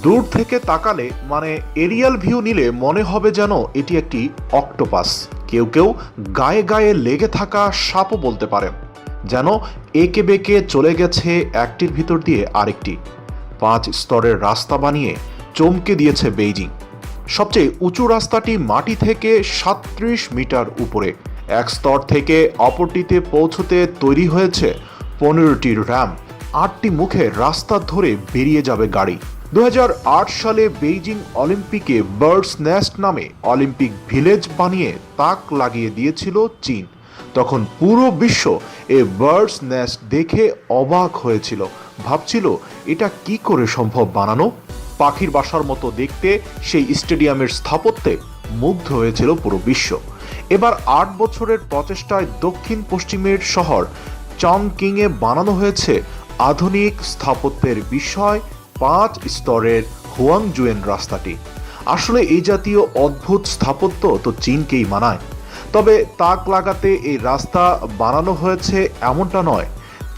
দূর থেকে তাকালে মানে এরিয়াল ভিউ নিলে মনে হবে যেন এটি একটি অক্টোপাস, কেউ কেউ গায়ে গায়ে লেগে থাকা সাপও বলতে পারেন। যেন একে বেঁকে চলে গেছে একটির ভিতর দিয়ে আরেকটি। 5 স্তরের রাস্তা বানিয়ে চমকে দিয়েছে বেইজিং। সবচেয়ে উঁচু রাস্তাটি মাটি থেকে 37 মিটার উপরে। এক স্তর থেকে অপরটিতে পৌঁছতে তৈরি হয়েছে 15টি র্যাম্প। 8টি মুখে রাস্তা ধরে বেরিয়ে যাবে গাড়ি। 2008 সালে বেইজিং অলিম্পিকে বার্ডস নেস্ট নামে অলিম্পিক ভিলেজ বানিয়ে তাক লাগিয়ে দিয়েছিল চীন। তখন পুরো বিশ্ব এই বার্ডস নেস্ট দেখে অবাক হয়েছিল, ভাবছিল এটা কি করে সম্ভব বানানো। পাখির বাসার মতো দেখতে সেই স্টেডিয়ামের স্থাপত্যে মুগ্ধ হয়েছিল পুরো বিশ্ব। এবার 8 বছরের প্রচেষ্টায় দক্ষিণ পশ্চিমের শহর চংকিংয়ে বানানো হয়েছে আধুনিক স্থাপত্যের বিষয় 5 স্তরের হুয়াংজুয়েন রাস্তাটি। আসলে এই জাতীয় অদ্ভুত স্থাপত্য তো চীনকেই মানায়। তবে তাক লাগাতে এই রাস্তা বানানো হয়েছে এমনটা নয়।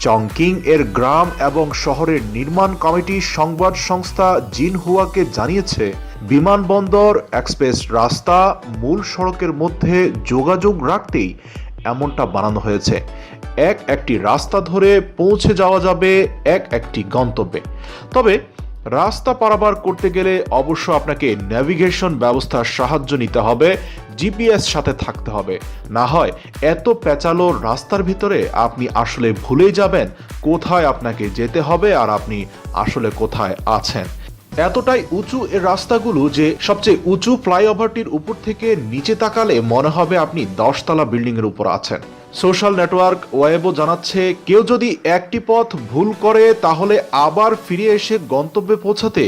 চংকিং এর গ্রাম এবং শহরের নির্মাণ কমিটি সংবাদ সংস্থা জিনহুয়াকে জানিয়েছে, বিমানবন্দর, এক্সপ্রেস রাস্তা, মূল সড়কের মধ্যে যোগাযোগ রাখতেই এমনটা বানানো হয়েছে। একটি রাস্তা ধরে পৌঁছে যাওয়া যাবে একটি গন্তব্যে। তবে রাস্তা পারাপার করতে গেলে অবশ্য আপনাকে নেভিগেশন ব্যবস্থার সাহায্য নিতে হবে, জিপিএস সাথে থাকতে হবে। না হয় এত পেঁচালো রাস্তার ভিতরে আপনি আসলে ভুলেই যাবেন কোথায় আপনাকে যেতে হবে আর আপনি আসলে কোথায় আছেন। এতটাই উঁচু এর রাস্তাগুলো যে সবচেয়ে উঁচু ফ্লাইওভারটির উপর থেকে নিচে তাকালে মনে হবে আপনি 10 তলা বিল্ডিং এর উপর আছেন। সোশ্যাল নেটওয়ার্ক ওয়েবও জানাচ্ছে, কেউ যদি একটি পথ ভুল করে তাহলে আবার ফিরে এসে গন্তব্যে পৌঁছাতে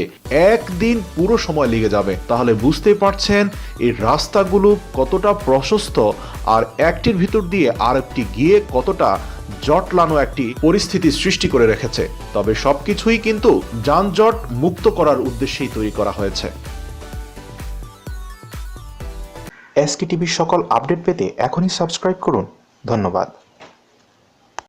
একদিন পুরো সময় লেগে যাবে। তাহলে বুঝতেই পারছেন এই রাস্তাগুলো কতটা প্রশস্ত আর একটির ভিতর দিয়ে আরেকটি গিয়ে কতটা জটলানো একটি পরিস্থিতি সৃষ্টি করে রেখেছে। তবে সবকিছুই কিন্তু যানজট মুক্ত করার উদ্দেশ্যেই তৈরি করা হয়েছে। এসকে টিভির সকল আপডেট পেতে এখনই সাবস্ক্রাইব করুন। ধন্যবাদ।